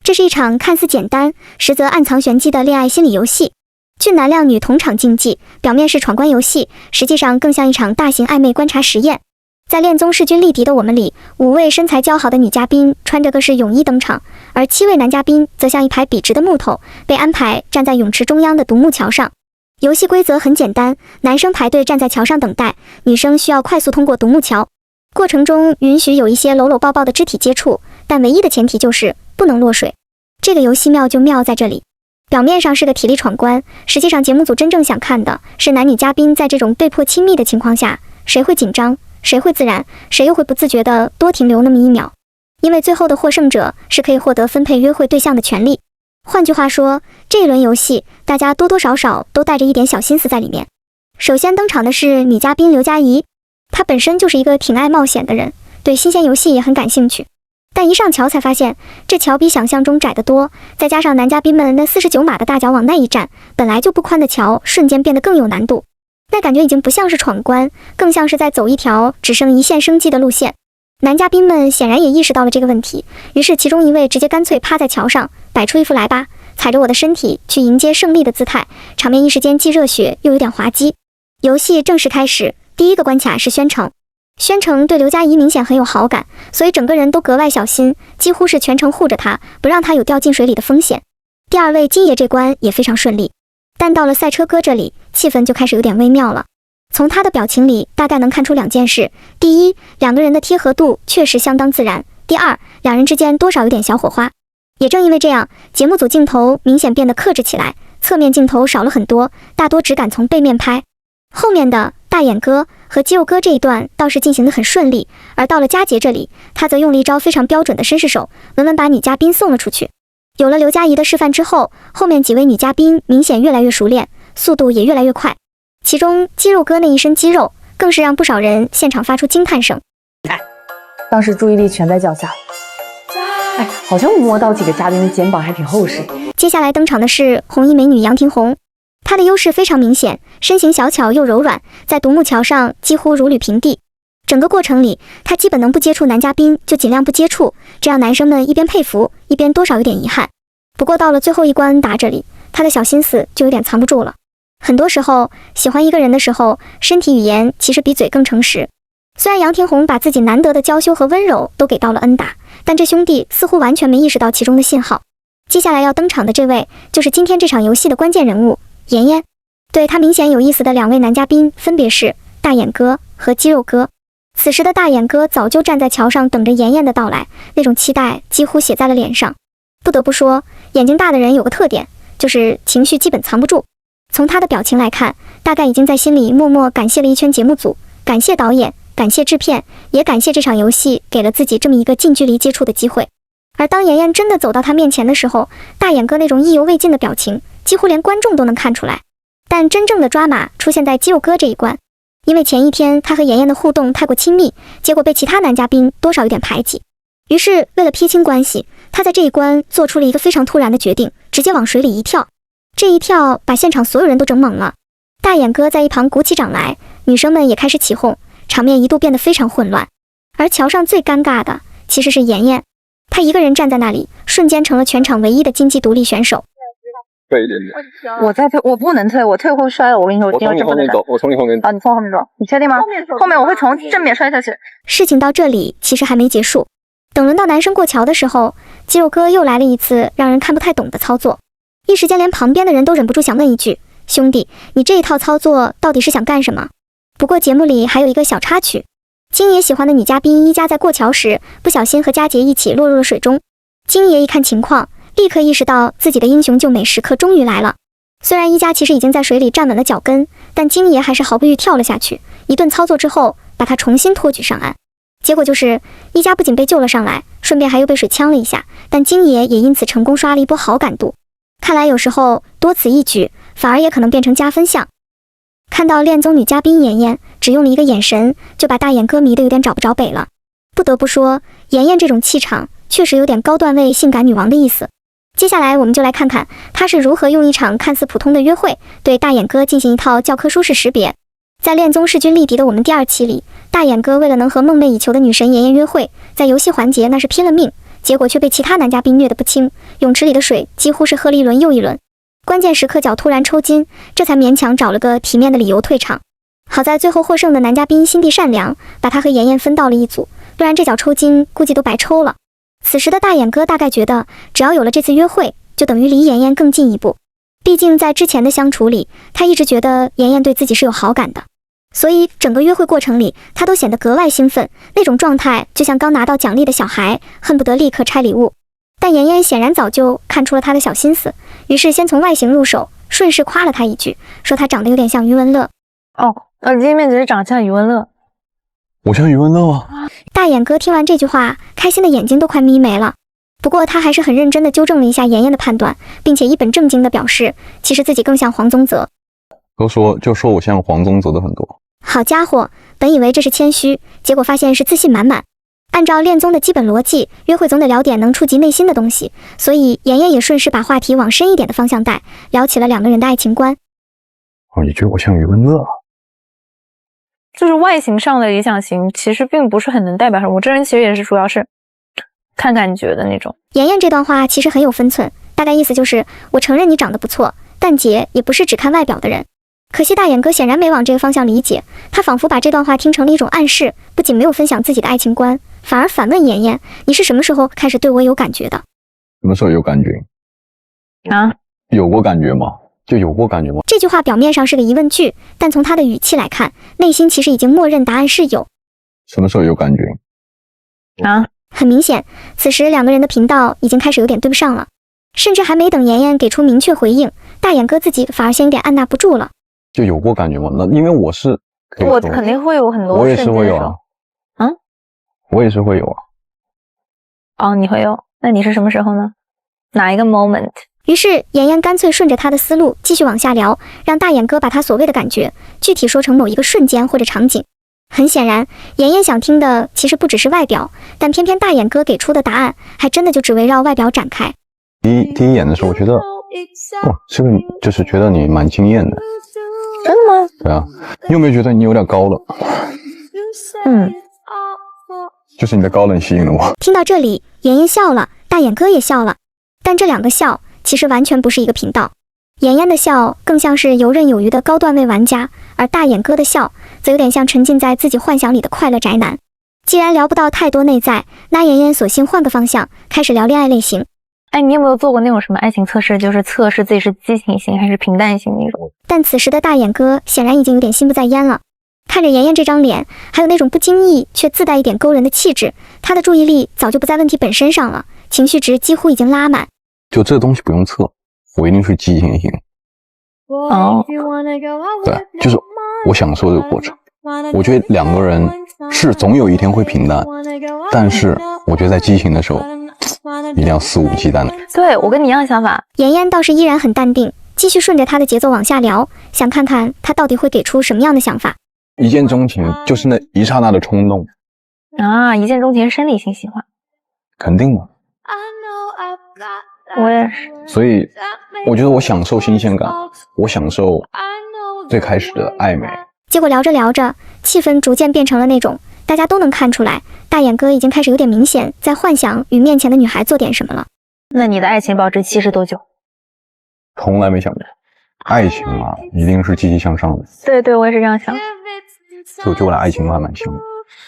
这是一场看似简单，实则暗藏玄机的恋爱心理游戏。俊男靓女同场竞技，表面是闯关游戏，实际上更像一场大型暧昧观察实验。在恋综势均力敌的我们里，5位身材姣好的女嘉宾穿着各式泳衣登场，而7位男嘉宾则像一排笔直的木头，被安排站在泳池中央的独木桥上。游戏规则很简单，男生排队站在桥上等待，女生需要快速通过独木桥。过程中允许有一些搂搂抱抱的肢体接触，但唯一的前提就是不能落水。这个游戏妙就妙在这里，表面上是个体力闯关，实际上节目组真正想看的是男女嘉宾在这种被迫亲密的情况下，谁会紧张，谁会自然，谁又会不自觉地多停留那么1秒。因为最后的获胜者是可以获得分配约会对象的权利。换句话说，这一轮游戏大家多多少少都带着一点小心思在里面。首先登场的是女嘉宾刘佳怡，她本身就是一个挺爱冒险的人，对新鲜游戏也很感兴趣。但一上桥才发现，这桥比想象中窄得多，再加上男嘉宾们那49码的大脚往那一站，本来就不宽的桥瞬间变得更有难度。那感觉已经不像是闯关，更像是在走一条只剩一线生机的路线。男嘉宾们显然也意识到了这个问题，于是其中一位直接干脆趴在桥上，摆出一副来吧，踩着我的身体去迎接胜利的姿态，场面一时间既热血又有点滑稽。游戏正式开始，第一个关卡是宣城。宣城对刘佳怡明显很有好感，所以整个人都格外小心，几乎是全程护着她，不让她有掉进水里的风险。第二位金爷这关也非常顺利，但到了赛车哥这里，气氛就开始有点微妙了。从他的表情里大概能看出2件事：第一，两个人的贴合度确实相当自然；第二，两人之间多少有点小火花。也正因为这样，节目组镜头明显变得克制起来，侧面镜头少了很多，大多只敢从背面拍。后面的大眼哥和肌肉哥这一段倒是进行得很顺利，而到了佳杰这里，他则用了一招非常标准的绅士手，稳稳把女嘉宾送了出去。有了刘佳怡的示范之后，后面几位女嘉宾明显越来越熟练，速度也越来越快。其中肌肉哥那一身肌肉，更是让不少人现场发出惊叹声。当时注意力全在脚下，好像摸到几个嘉宾的肩膀还挺厚实。接下来登场的是红衣美女杨廷红，她的优势非常明显，身形小巧又柔软，在独木桥上几乎如履平地。整个过程里，她基本能不接触男嘉宾就尽量不接触，这让男生们一边佩服，一边多少有点遗憾。不过到了最后一关打这里，她的小心思就有点藏不住了。很多时候，喜欢一个人的时候，身体语言其实比嘴更诚实。虽然杨廷红把自己难得的娇羞和温柔都给到了恩达，但这兄弟似乎完全没意识到其中的信号。接下来要登场的这位，就是今天这场游戏的关键人物妍妍。对他明显有意思的2位男嘉宾分别是大眼哥和肌肉哥。此时的大眼哥早就站在桥上等着妍妍的到来，那种期待几乎写在了脸上。不得不说，眼睛大的人有个特点，就是情绪基本藏不住。从他的表情来看，大概已经在心里默默感谢了一圈节目组，感谢导演，感谢制片，也感谢这场游戏给了自己这么一个近距离接触的机会。而当妍妍真的走到他面前的时候，大眼哥那种意犹未尽的表情，几乎连观众都能看出来。但真正的抓马出现在肌肉哥这一关，因为前一天他和妍妍的互动太过亲密，结果被其他男嘉宾多少有点排挤。于是为了撇清关系，他在这一关做出了一个非常突然的决定，直接往水里一跳。这一跳把现场所有人都整懵了，大眼哥在一旁鼓起掌来，女生们也开始起哄，场面一度变得非常混乱。而桥上最尴尬的其实是妍妍，她一个人站在那里，瞬间成了全场唯一的经济独立选手。退一点点，我再退，我不能退，我退会摔了。我跟你说，我从你后面走，我从你后面走。啊，你从后面走，你确定吗？后面我会从正面摔下去。事情到这里其实还没结束，等轮到男生过桥的时候，肌肉哥又来了一次让人看不太懂的操作。一时间连旁边的人都忍不住想问一句，兄弟，你这一套操作到底是想干什么？不过节目里还有一个小插曲，金爷喜欢的女嘉宾一佳在过桥时不小心和佳杰一起落入了水中。金爷一看情况，立刻意识到自己的英雄救美时刻终于来了。虽然一佳其实已经在水里站稳了脚跟，但金爷还是毫不犹豫跳了下去，一顿操作之后把他重新托举上岸。结果就是一佳不仅被救了上来，顺便还又被水呛了一下，但金爷也因此成功刷了一波好感度。看来有时候多此一举反而也可能变成加分项。看到恋综女嘉宾妍妍只用了一个眼神就把大眼哥迷得有点找不着北了。不得不说，妍妍这种气场确实有点高段位性感女王的意思。接下来我们就来看看她是如何用一场看似普通的约会对大眼哥进行一套教科书式识别。在恋综势均力敌的我们第2期里，大眼哥为了能和梦寐以求的女神妍妍约会，在游戏环节那是拼了命，结果却被其他男嘉宾虐得不轻，泳池里的水几乎是喝了一轮又一轮。关键时刻脚突然抽筋，这才勉强找了个体面的理由退场。好在最后获胜的男嘉宾心地善良，把他和妍妍分到了一组，不然这脚抽筋估计都白抽了。此时的大眼哥大概觉得，只要有了这次约会，就等于离妍妍更近一步。毕竟在之前的相处里，他一直觉得妍妍对自己是有好感的，所以整个约会过程里，他都显得格外兴奋，那种状态就像刚拿到奖励的小孩，恨不得立刻拆礼物。但妍妍显然早就看出了他的小心思，于是先从外形入手，顺势夸了他一句，说他长得有点像余文乐。见面只是长相余文乐。我像余文乐吗？大眼哥听完这句话，开心的眼睛都快眯没了。不过他还是很认真地纠正了一下妍妍的判断，并且一本正经地表示，其实自己更像黄宗泽。就说我像黄宗泽的很多。好家伙，本以为这是谦虚，结果发现是自信满满。按照恋综的基本逻辑，约会总得聊点能触及内心的东西，所以妍妍也顺势把话题往深一点的方向带，聊起了两个人的爱情观。你觉得我像余文乐？就是外形上的理想型，其实并不是很能代表什么。我这人其实也是主要是看感觉的那种。妍妍这段话其实很有分寸，大概意思就是我承认你长得不错，但姐也不是只看外表的人。可惜大眼哥显然没往这个方向理解，他仿佛把这段话听成了一种暗示，不仅没有分享自己的爱情观，反而反问妍妍，你是什么时候开始对我有感觉的？什么时候有感觉？有过感觉吗？就有过感觉吗？这句话表面上是个疑问句，但从他的语气来看，内心其实已经默认答案是有。什么时候有感觉？很明显，此时两个人的频道已经开始有点对不上了，甚至还没等妍妍给出明确回应，大眼哥自己反而先有点按捺不住了。就有过感觉吗？那因为我肯定会有很多，我也是会有啊。我也是会有啊。你会有？那你是什么时候呢？哪一个 moment？于是妍妍干脆顺着他的思路继续往下聊，让大眼哥把他所谓的感觉具体说成某一个瞬间或者场景。很显然，妍妍想听的其实不只是外表，但偏偏大眼哥给出的答案还真的就只围绕外表展开。第一眼的时候，我觉得这个就是觉得你蛮惊艳的。真的吗？对啊，你有没有觉得你有点高冷？就是你的高冷吸引了我。听到这里，妍妍笑了，大眼哥也笑了，但这两个笑其实完全不是一个频道。妍妍的笑更像是游刃有余的高段位玩家，而大眼哥的笑则有点像沉浸在自己幻想里的快乐宅男。既然聊不到太多内在，那妍妍索性换个方向，开始聊恋爱类型。你有没有做过那种什么爱情测试，就是测试自己是激情型还是平淡型那种？但此时的大眼哥显然已经有点心不在焉了，看着妍妍这张脸，还有那种不经意却自带一点勾人的气质，他的注意力早就不在问题本身上了，情绪值几乎已经拉满。就这东西不用测，我一定是激情型。对，就是我享受这个过程。我觉得两个人是总有一天会平淡，但是我觉得在激情的时候一定要肆无忌惮的。对，我跟你一样想法。妍妍倒是依然很淡定，继续顺着他的节奏往下聊，想看看他到底会给出什么样的想法。一见钟情就是那一刹那的冲动一见钟情生理性喜欢，肯定的。我也是。所以我觉得我享受新鲜感，我享受最开始的暧昧。结果聊着聊着，气氛逐渐变成了那种大家都能看出来，大眼哥已经开始有点明显在幻想与面前的女孩做点什么了。那你的爱情保质期是多久？从来没想过，爱情嘛，一定是积极向上的。对，我也是这样想。所以我觉得我俩爱情观蛮像的。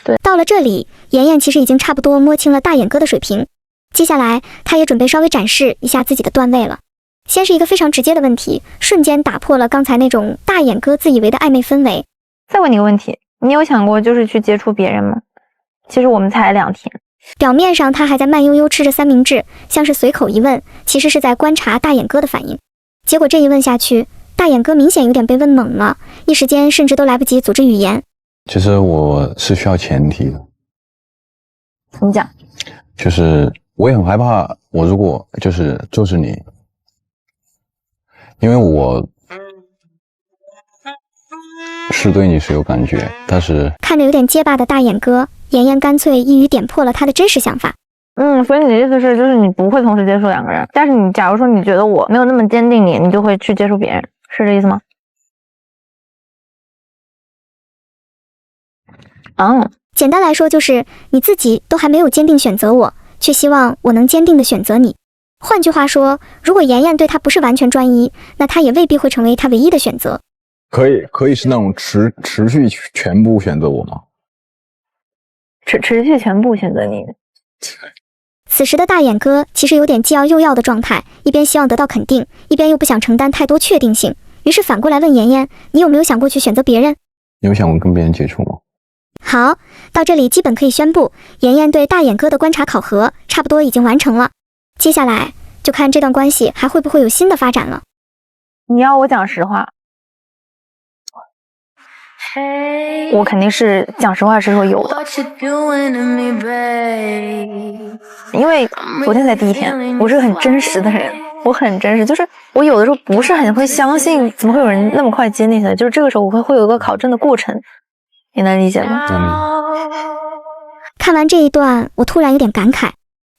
对，到了这里，妍妍其实已经差不多摸清了大眼哥的水平，接下来他也准备稍微展示一下自己的段位了。先是一个非常直接的问题，瞬间打破了刚才那种大眼哥自以为的暧昧氛围。再问你个问题，你有想过就是去接触别人吗？其实我们才2天。表面上他还在慢悠悠吃着三明治，像是随口一问，其实是在观察大眼哥的反应。结果这一问下去，大眼哥明显有点被问懵了，一时间甚至都来不及组织语言。其实我是需要前提的。怎么讲？就是我也很害怕，我如果就是你，因为我是对你是有感觉，但是看着有点结巴的大眼哥，妍妍干脆一语点破了他的真实想法。所以你的意思是，就是你不会同时接触两个人，但是你假如说你觉得我没有那么坚定你就会去接触别人，是这意思吗？简单来说就是你自己都还没有坚定选择我，却希望我能坚定地选择你。换句话说，如果妍妍对他不是完全专一，那他也未必会成为他唯一的选择。可以是那种持续全部选择我吗？持续全部选择你。此时的大眼哥其实有点既要又要的状态，一边希望得到肯定，一边又不想承担太多确定性，于是反过来问妍妍，你有没有想过去选择别人？你有想过跟别人接触吗？好，到这里基本可以宣布，妍妍对大眼哥的观察考核差不多已经完成了，接下来就看这段关系还会不会有新的发展了。你要我讲实话，我肯定是讲实话是说有的，因为昨天才第一天，我是个很真实的人，我很真实，就是我有的时候不是很会相信，怎么会有人那么快接那些，就是这个时候我会有一个考证的过程，你能理解吗？看完这一段，我突然有点感慨。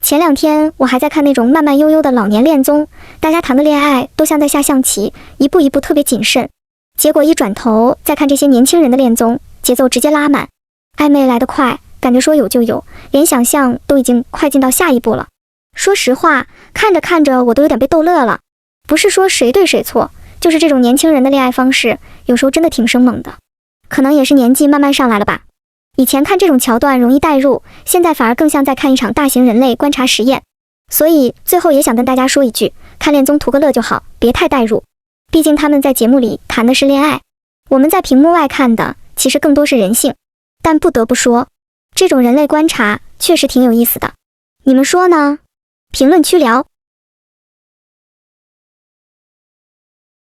前2天我还在看那种慢慢悠悠的老年恋综，大家谈的恋爱都像在下象棋，一步一步特别谨慎。结果一转头再看这些年轻人的恋综，节奏直接拉满，暧昧来得快，感觉说有就有，连想象都已经快进到下一步了。说实话，看着看着我都有点被逗乐了。不是说谁对谁错，就是这种年轻人的恋爱方式，有时候真的挺生猛的。可能也是年纪慢慢上来了吧。以前看这种桥段容易代入，现在反而更像在看一场大型人类观察实验。所以最后也想跟大家说一句，看恋综图个乐就好，别太代入。毕竟他们在节目里谈的是恋爱，我们在屏幕外看的其实更多是人性。但不得不说，这种人类观察确实挺有意思的。你们说呢？评论区聊。